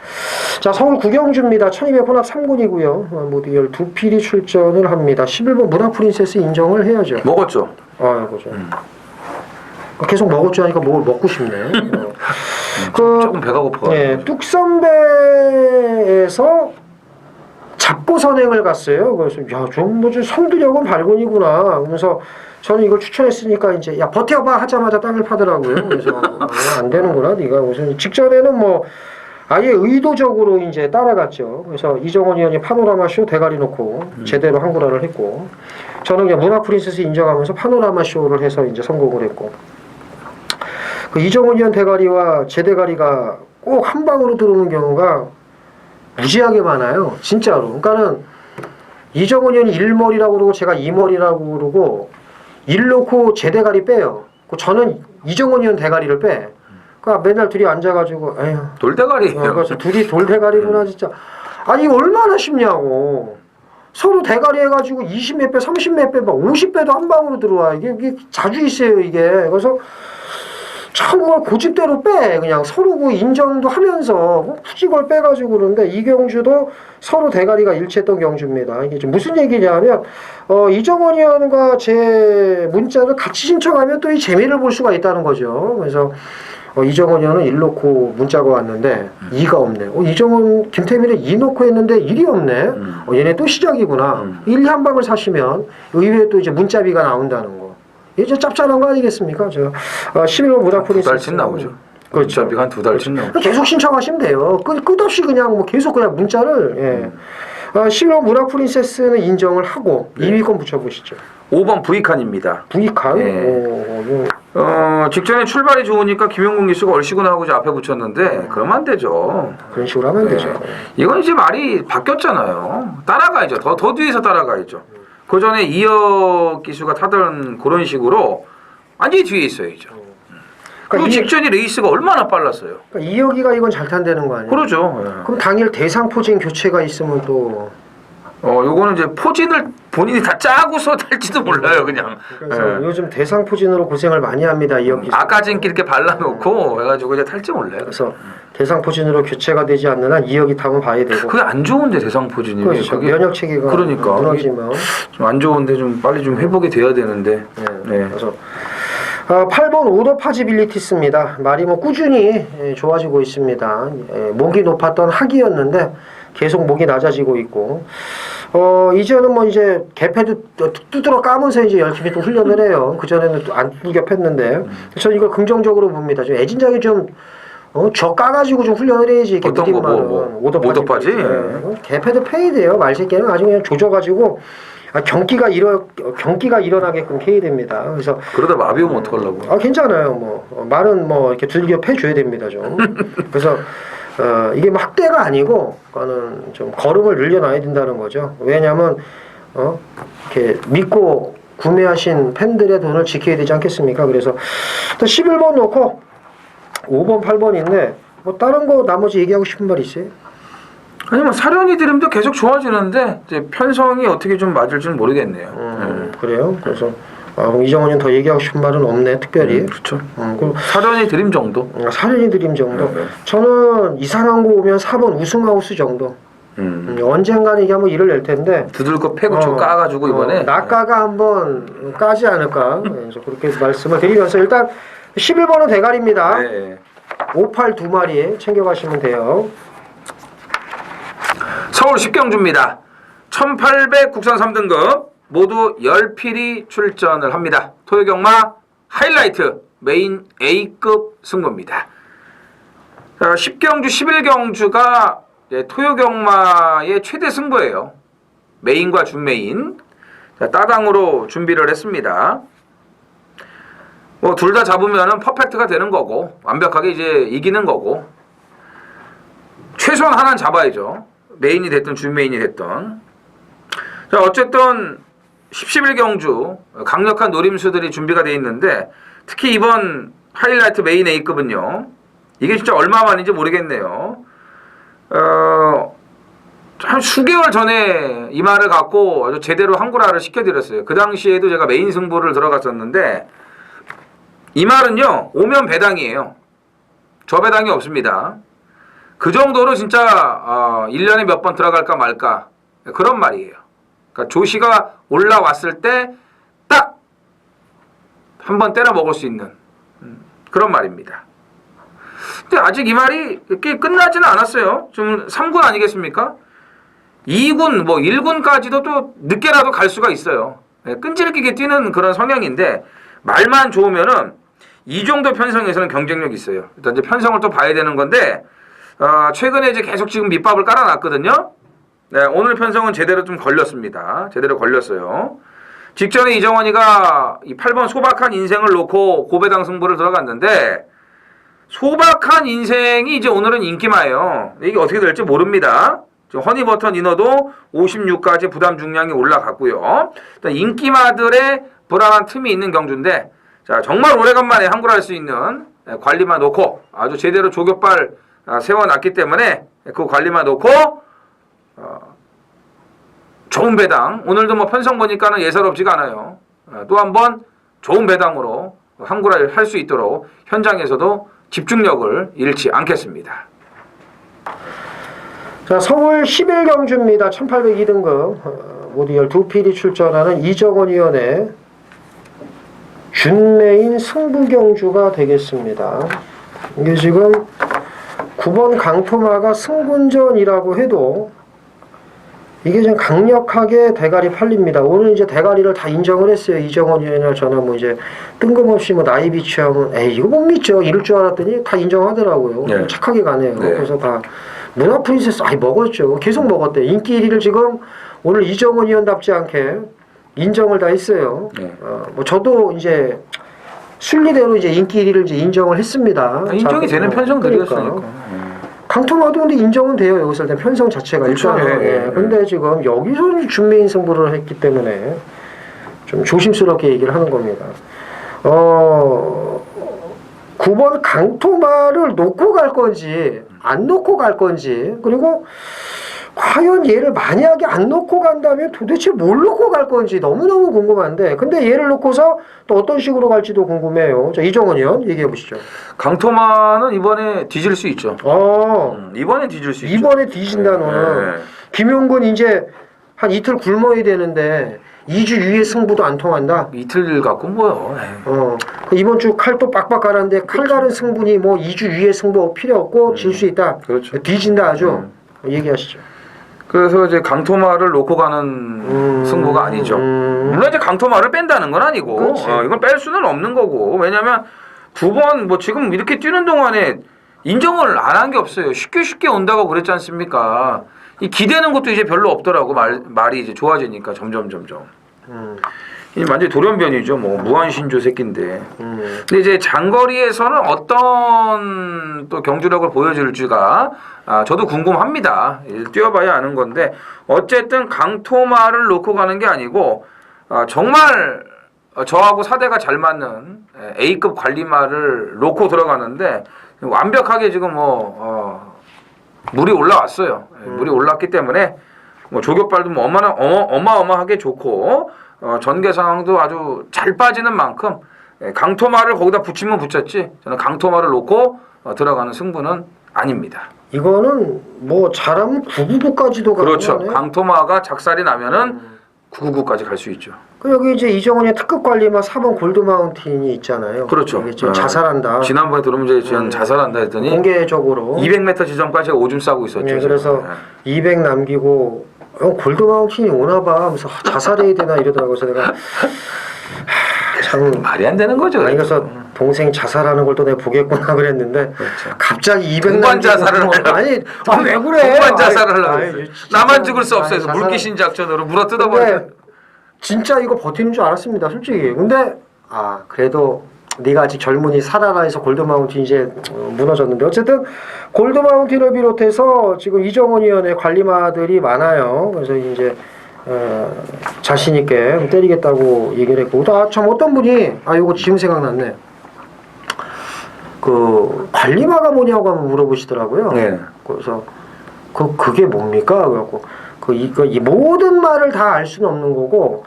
자, 서울 9경주입니다. 1200 혼합 3군이고요. 모두 12필이 출전을 합니다. 11번 문화프린세스 인정을 해야죠. 먹었죠. 아이고죠. 계속 먹었죠 하니까 뭘 먹고 싶네. 조금 배가 고파. 예, 뚝선배에서 잡고 선행을 갔어요. 그래서 좀 선두력은 발군이구나. 그러면서 저는 이걸 추천했으니까 이제 야 버텨봐 하자마자 땅을 파더라고요. 그래서 안 되는구나 네가. 무슨 직전에는 뭐 아예 의도적으로 이제 따라갔죠. 그래서 이정원 의원이 파노라마 쇼 대가리 놓고 제대로 한구라를 했고 저는 그냥 문화 프린세스 인정하면서 파노라마 쇼를 해서 이제 성공을 했고 그 이정원 의원 대가리와 제 대가리가 꼭 한 방으로 들어오는 경우가 무지하게 많아요. 진짜로. 그러니까는 이정원 의원이 1머리라고 그러고 제가 2머리라고 그러고 1 놓고 제 대가리 빼요. 저는 이정원 의원 대가리를 빼. 그러니까 맨날 둘이 앉아가지고 에휴. 돌대가리예요. 그래서 둘이 돌대가리구나 진짜. 아니 이거 얼마나 쉽냐고. 서로 대가리 해가지고 20몇 배, 30몇 배, 막 50배도 한 방으로 들어와. 이게 자주 있어요 이게. 그래서 참 그걸 고집대로 빼. 그냥 서로 그 인정도 하면서 굳이 그걸 빼가지고 그러는데 이 경주도 서로 대가리가 일치했던 경주입니다. 이게 지금 무슨 얘기냐면 이정원 의원과 제 문자를 같이 신청하면 또 이 재미를 볼 수가 있다는 거죠. 그래서 이정원 의원은 1 놓고 문자가 왔는데 2가 없네. 이정원, 김태민은 2 놓고 했는데 1이 없네. 얘네 또 시작이구나. 1, 2 한 방을 사시면 의외에 또 이제 문자비가 나온다는 거. 이제 짭짤한 거 아니겠습니까? 11번 무다프린스 2달쯤 나오죠. 그렇죠. 문자비가 한 2달쯤 나오죠. 계속 신청하시면 돼요. 끝없이 그냥 뭐 계속 그냥 문자를 11번 문화프린세스는 인정을 하고 2위 건 붙여보시죠. 5번 부익한입니다. 부익한? 네. 직전에 출발이 좋으니까 김용국 기수가 얼씨구나 하고 이제 앞에 붙였는데 그러면 안 되죠. 그런 식으로 하면 안 되죠. 이건 이제 말이 바뀌었잖아요. 따라가야죠. 더 뒤에서 따라가야죠. 그 전에 이혁 기수가 타던 그런 식으로 완전히 뒤에 있어야죠. 그리고 직전이 레이스가 얼마나 빨랐어요. 그러니까 이혁이가 이건 잘 탄다는 거 아니에요? 그러죠. 그럼 당일 대상포진 교체가 있으면 또 요거는 이제 포진을 본인이 다 짜고서 탈지도 몰라요, 그냥. 그래서 요즘 대상포진으로 고생을 많이 합니다, 이혁 기수. 아까진기 이렇게 발라놓고 해가지고 이제 탈지 몰라요. 그래서 대상포진으로 교체가 되지 않는 한 이혁이 타면 봐야 되고. 그게 안 좋은데 대상포진이. 그렇죠. 면역 체계가 그러니까 무너지면 좀 안 좋은데 좀 빨리 좀 회복이 돼야 되는데. 네. 그래서 8번 오더파지빌리티스입니다. 말이 뭐 꾸준히 좋아지고 있습니다. 목이 높았던 학이었는데 계속 목이 낮아지고 있고 이제는 뭐 이제 개패도 두드러 까면서 이제 열심히 또 훈련을 해요. 그 전에는 또 안 두겹했는데 저는 이걸 긍정적으로 봅니다. 좀 애진작이 좀 저 까가지고 좀 훈련을 해야지. 이렇게 어떤 거, 말은 오더파지? 개패드 페이드예요. 말새끼는 아주 그냥 조져가지고 경기가 일어나게끔 해야 됩니다. 그래서 그러다 마비 오면 어떡하려고. 괜찮아요. 뭐 말은 뭐 이렇게 들겨 패줘야 됩니다 좀. 그래서 이게 막 학대가 아니고 그거는 좀 걸음을 늘려놔야 된다는 거죠. 왜냐하면 이렇게 믿고 구매하신 팬들의 돈을 지켜야 되지 않겠습니까? 그래서 또 11번 놓고 5번, 8번인데 뭐 다른 거 나머지 얘기하고 싶은 말 있어요? 아니 뭐 사련이 드림도 계속 좋아지는데 이제 편성이 어떻게 좀 맞을지는 모르겠네요. 그래요. 그래서 그럼 이정원은 더 얘기하고 싶은 말은 없네 특별히. 그렇죠. 그리고 사련이 드림 정도. 사련이 드림 정도. 네. 저는 이상한 거 오면 4번 우승하우스 정도. 언젠가는 이게 한번 일을 낼 텐데 두들거 패고 저 까가지고 이번에 낙가가 한번 까지 않을까. 그래서 그렇게 말씀을 드리면서 일단 11번은 대가리입니다. 네. 58 두 마리 챙겨가시면 돼요. 서울 십경주입니다. 1800 국산 3등급 모두 10필이 출전을 합니다. 토요경마 하이라이트 메인 A급 승부입니다. 자, 10경주 11경주가 토요경마의 최대 승부예요. 메인과 준메인. 따당으로 준비를 했습니다. 뭐 둘 다 잡으면은 퍼펙트가 되는 거고 완벽하게 이제 이기는 거고 최소한 하나는 잡아야죠. 메인이 됐든 준메인이 됐든. 자, 어쨌든 11경주 강력한 노림수들이 준비가 되어 있는데 특히 이번 하이라이트 메인 A급은요. 이게 진짜 얼마만인지 모르겠네요. 한 수개월 전에 이 말을 갖고 아주 제대로 한구라를 시켜드렸어요. 그 당시에도 제가 메인 승부를 들어갔었는데 이 말은요. 오면 배당이에요. 저 배당이 없습니다. 그 정도로 진짜 1년에 몇 번 들어갈까 말까 그런 말이에요. 그러니까 조시가 올라왔을 때 딱 한 번 때려 먹을 수 있는 그런 말입니다. 근데 아직 이 말이 이렇게 끝나지는 않았어요. 지금 3군 아니겠습니까? 2군, 뭐 1군까지도 또 늦게라도 갈 수가 있어요. 끈질기게 뛰는 그런 성향인데 말만 좋으면은 이 정도 편성에서는 경쟁력이 있어요. 일단 이제 편성을 또 봐야 되는 건데 최근에 이제 계속 지금 밑밥을 깔아놨거든요. 네, 오늘 편성은 제대로 좀 걸렸습니다. 제대로 걸렸어요. 직전에 이정원이가 이 8번 소박한 인생을 놓고 고배당 승부를 들어갔는데 소박한 인생이 이제 오늘은 인기마예요. 이게 어떻게 될지 모릅니다. 지금 허니버터 니너도 56까지 부담 중량이 올라갔고요. 일단 인기마들의 불안한 틈이 있는 경주인데 자 정말 오래간만에 한구를 할 수 있는 관리만 놓고 아주 제대로 조격발 세워놨기 때문에 그 관리만 놓고 좋은 배당 오늘도 뭐 편성 보니까는 예사롭지가 않아요. 또 한번 좋은 배당으로 한구를 할 수 있도록 현장에서도 집중력을 잃지 않겠습니다. 자, 서울 11경주입니다. 1802등급 모두 12필이 출전하는 이정원 위원의 준메인 승부경주가 되겠습니다. 이게 지금 9번 강토마가 승군전이라고 해도 이게 좀 강력하게 대가리 팔립니다. 오늘 이제 대가리를 다 인정을 했어요. 이정원 위원이나 저나 뭐 이제 뜬금없이 뭐 나이 비치하면 에이 이거 못 믿죠. 이럴 줄 알았더니 다 인정하더라고요. 네. 착하게 가네요. 네. 그래서 다 문화 프린세스 먹었죠. 계속 먹었대. 인기 1위를 지금 오늘 이정원 위원답지 않게 인정을 다 했어요. 네. 뭐 저도 이제 순리대로 이제 인기 1위를 이제 인정을 했습니다. 인정이 되는 편성들이었으니까. 그러니까. 강토마도 근데 인정은 돼요. 여기서 일단 편성 자체가 그렇죠. 일단은. 예. 근데 지금 여기서 준메인 승부를 했기 때문에 좀 조심스럽게 얘기를 하는 겁니다. 9번 강토마를 놓고 갈 건지 안 놓고 갈 건지 그리고 과연 얘를 만약에 안 놓고 간다면 도대체 뭘 놓고 갈 건지 너무너무 궁금한데 근데 얘를 놓고서 또 어떤 식으로 갈지도 궁금해요. 자, 이정원 의원 얘기해 보시죠. 강토마는 이번에 뒤질 수 있죠. 이번에 뒤질 수 있죠. 이번에 뒤진다 너는. 김용근 이제 한 이틀 굶어야 되는데 2주 유예 승부도 안 통한다. 이틀 갖고 뭐요. 이번 주 칼 또 빡빡 갈았는데 칼 가른 승분이 뭐 2주 유예 승부 필요 없고 질 수 있다. 그렇죠. 뒤진다 아주. 얘기하시죠. 그래서 이제 강토마를 놓고 가는 승부가 아니죠. 물론 이제 강토마를 뺀다는 건 아니고 이건 뺄 수는 없는 거고 왜냐면 두 번 뭐 지금 이렇게 뛰는 동안에 인정을 안 한 게 없어요. 쉽게 온다고 그랬지 않습니까? 이 기대는 것도 이제 별로 없더라고. 말이 이제 좋아지니까 점점. 이 완전히 돌연변이죠. 뭐 무한신조 새끼인데. 근데 이제 장거리에서는 어떤 또 경주력을 보여줄지가 저도 궁금합니다. 뛰어봐야 아는 건데 어쨌든 강토마를 놓고 가는 게 아니고 정말 저하고 사대가 잘 맞는 A급 관리마를 놓고 들어가는데 완벽하게 지금 물이 올라왔어요. 물이 올랐기 때문에 뭐 조격발도 뭐 어마어마하게 좋고 전개 상황도 아주 잘 빠지는 만큼 강토마를 거기다 붙이면 붙였지 저는 강토마를 놓고 들어가는 승부는 아닙니다. 이거는 뭐 잘하면 999까지도 가는 그렇죠. 거네. 강토마가 작살이 나면은 999까지 갈 수 있죠. 그 여기 이제 이정원의 특급 관리마 4번 골드 마운틴이 있잖아요. 그렇죠. 이게 지금 자살한다. 지난번에 들어오면 이제 자살한다 했더니 공개적으로 200m 지점까지 제가 오줌 싸고 있었죠. 네, 그래서 제가. 200 남기고 골드 마운틴이 오나봐 하면서 자살해야 되나 이러더라고요. 그래서 내가 참 말이 안 되는 거죠. 아니 그래서 동생 자살하는 걸 또 내가 보겠구나 그랬는데 그렇죠. 갑자기 200 공반 남기고 자살을 하려고. 아니 왜 그래? 공반 자살을 하려고 아이, 했어요. 진짜 나만 죽을 수 없어요. 아니, 그래서 물귀신 작전으로 물어 뜯어버렸어요. 근데 진짜 이거 버티는 줄 알았습니다, 솔직히. 근데 그래도 네가 아직 젊으니 살아라 해서 골드 마운틴 이제 무너졌는데 어쨌든 골드 마운틴을 비롯해서 지금 이정원 위원의 관리마들이 많아요. 그래서 이제 자신 있게 때리겠다고 얘기를 했고 참 어떤 분이 이거 지금 생각났네. 그 관리마가 뭐냐고 한번 물어보시더라고요. 네. 그래서 그게 뭡니까? 그래갖고 이 모든 말을 다 알 수는 없는 거고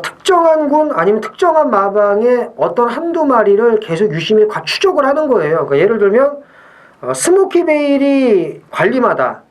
특정한 군 아니면 특정한 마방의 어떤 한두 마리를 계속 유심히 추적을 하는 거예요. 그러니까 예를 들면 스모키 베일이 관리마다.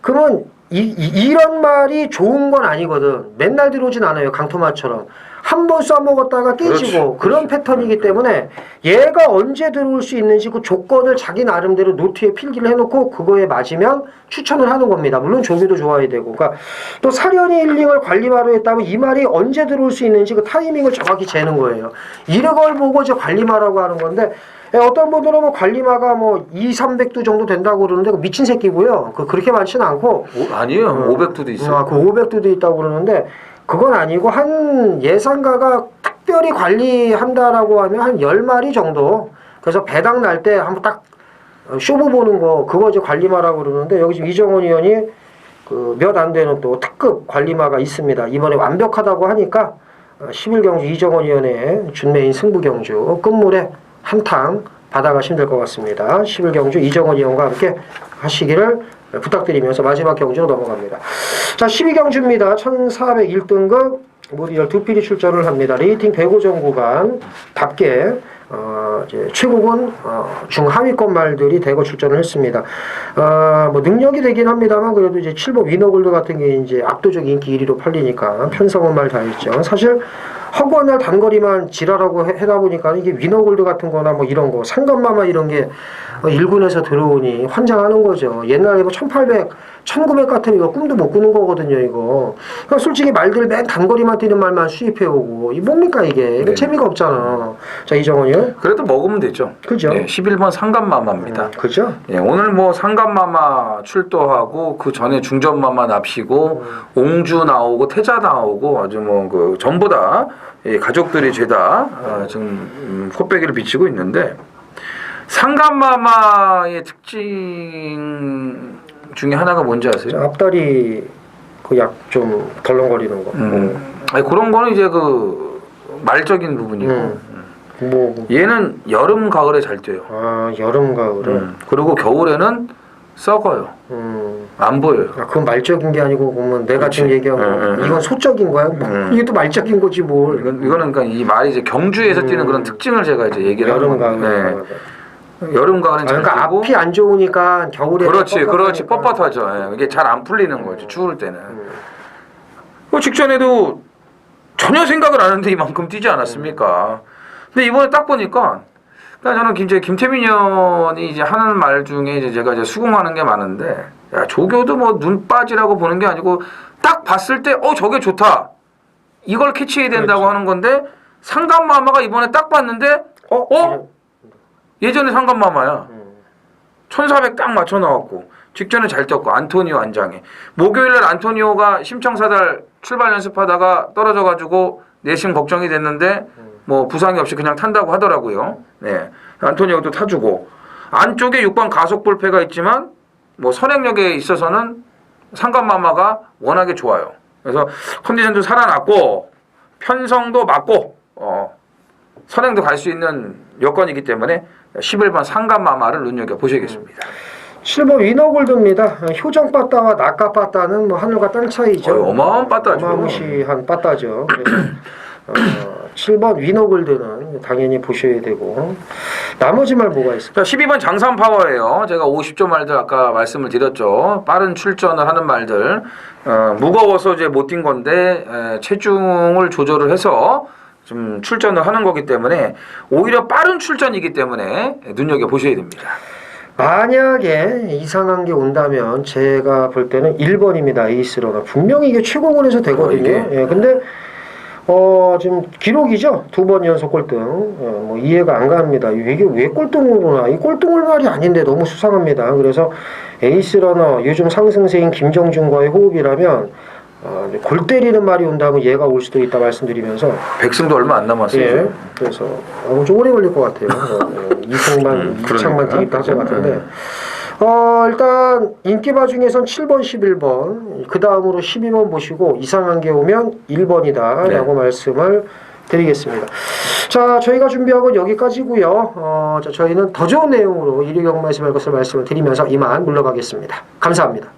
그러면 이런 말이 좋은 건 아니거든. 맨날 들어오진 않아요. 강토마처럼. 한 번 쏴먹었다가 깨지고 그런 패턴이기 때문에 얘가 언제 들어올 수 있는지 그 조건을 자기 나름대로 노트에 필기를 해놓고 그거에 맞으면 추천을 하는 겁니다. 물론 조교도 좋아야 되고. 그러니까 또 사려니 힐링을 관리마로 했다면 이 말이 언제 들어올 수 있는지 그 타이밍을 정확히 재는 거예요. 이런 걸 보고 이제 관리마라고 하는 건데 어떤 분들은 뭐 관리마가 뭐 200~300도 정도 된다고 그러는데 미친 새끼고요. 그렇게 많지는 않고 아니에요. 500도도 있어요. 그 500도도 있다고 그러는데 그건 아니고 한 예상가가 특별히 관리한다라고 하면 한 10마리 정도. 그래서 배당 날 때 한번 딱 쇼부 보는 거 그거 이제 관리마라고 그러는데 여기 지금 이정원 의원이 그 몇 안 되는 또 특급 관리마가 있습니다. 이번에 완벽하다고 하니까 11경주 이정원 의원의 준매인 승부경주 끝물에 한탕 받아가시면 될 것 같습니다. 11경주 이정원 의원과 함께 하시기를 부탁드리면서 마지막 경주로 넘어갑니다. 자, 12경주입니다. 1401등급 모두 12필이 출전을 합니다. 레이팅 105점 구간답게 이제 최고군 중하위권 말들이 대거 출전을 했습니다. 뭐 능력이 되긴 합니다만 그래도 이제 7번 위너골드 같은 게 이제 압도적 인기 1위로 팔리니까 편성은 말 다 했죠. 사실 허구한 날 단거리만 지랄하고 해다 보니까 이게 위너골드 같은 거나 뭐 이런 거 상관마마 이런 게 1군에서 들어오니 환장하는 거죠. 옛날에 뭐 1800, 1900 같으면 이거 꿈도 못 꾸는 거거든요, 이거. 그러니까 솔직히 말들 맨 단거리만 뛰는 말만 수입해오고 이 뭡니까 이게? 네. 재미가 없잖아. 자, 이정원이요? 그래도 먹으면 되죠. 그죠? 네, 11번 상감마마입니다. 그죠? 예, 오늘 뭐 상감마마 출도하고 그 전에 중전마마 납시고 옹주 나오고 태자 나오고 아주 뭐 그 전부 다 가족들이 죄다 지금 코빼기를 비치고 있는데 상감마마의 특징 중에 하나가 뭔지 아세요? 앞다리 그 약 좀 덜렁거리는 거. 아니 그런 거는 이제 그 말적인 부분이고 뭐 얘는 여름 가을에 잘 뛰어요. 여름 가을에. 그리고 겨울에는 썩어요. 안 보여요. 그건 말적인 게 아니고 보면 내가 그렇지. 지금 얘기한 거 이건 소적인 거야. 이게 또 말적인 거지 뭘. 이거는 그러니까 이 말이 이제 경주에서 뛰는 그런 특징을 제가 이제 얘기를 여름 하는 가을. 건데 여름 가을은 잘 그러니까 뛰고 앞이 안 좋으니까 겨울에 그렇지 뻣뻣하죠. 이게 잘 안 풀리는 거죠. 추울 때는. 그 직전에도 전혀 생각을 안 했는데 이만큼 뛰지 않았습니까? 근데 이번에 딱 보니까 그러니까 저는 김태민 의원이 이제 하는 말 중에 이제 제가 이제 수긍하는 게 많은데 야, 조교도 뭐 눈 빠지라고 보는 게 아니고 딱 봤을 때 저게 좋다. 이걸 캐치해야 된다고 하는 건데 상감마마가 이번에 딱 봤는데 예전에 상감마마야. 1400 딱 맞춰 나왔고 직전에 잘 뛰었고 안토니오 안장에 목요일날 안토니오가 심청사달 출발 연습하다가 떨어져가지고 내심 걱정이 됐는데 뭐 부상이 없이 그냥 탄다고 하더라고요. 네, 안토니오도 타주고 안쪽에 6번 가속 볼페가 있지만 뭐 선행력에 있어서는 상간마마가 워낙에 좋아요. 그래서 컨디션도 살아났고 편성도 맞고 선행도 갈 수 있는 여건이기 때문에 11번 상간마마를 눈여겨보셔야겠습니다. 7번 위너골드입니다. 효정 빠따와 낙가 빠따는 뭐 하늘과 땅 차이죠. 어마어마한 빠따죠. 어마무시한 빠따죠. 그래서 7번 위너골드는 당연히 보셔야 되고 나머지 말 뭐가 있을까요? 자, 12번 장산 파워예요. 제가 50조 말들 아까 말씀을 드렸죠. 빠른 출전을 하는 말들. 무거워서 이제 못 뛴 건데 체중을 조절을 해서 좀 출전을 하는 거기 때문에 오히려 빠른 출전이기 때문에 눈여겨 보셔야 됩니다. 만약에 이상한 게 온다면 제가 볼 때는 1번입니다. 에이스러너. 분명히 이게 최고군에서 되거든요. 예, 근데 지금 기록이죠. 2번 연속 꼴등. 뭐 이해가 안 갑니다. 이게 왜 꼴등으로 나? 이 꼴등을 말이 아닌데 너무 수상합니다. 그래서 에이스러너 요즘 상승세인 김정준과의 호흡이라면 골 때리는 말이 온다면 얘가 올 수도 있다 말씀드리면서 백승도 얼마 안 남았어요. 예, 그래서 좀 오래 걸릴 것 같아요. 2승만, 2창만 뛰겠다 할 것 같은데 일단 인기바 중에선 7번, 11번 그 다음으로 12번 보시고 이상한 게 오면 1번이다 라고 말씀을 드리겠습니다. 자, 저희가 준비한 건 여기까지고요. 저희는 더 좋은 내용으로 1위 경마에서 할 것을 말씀을 드리면서 이만 물러가겠습니다. 감사합니다.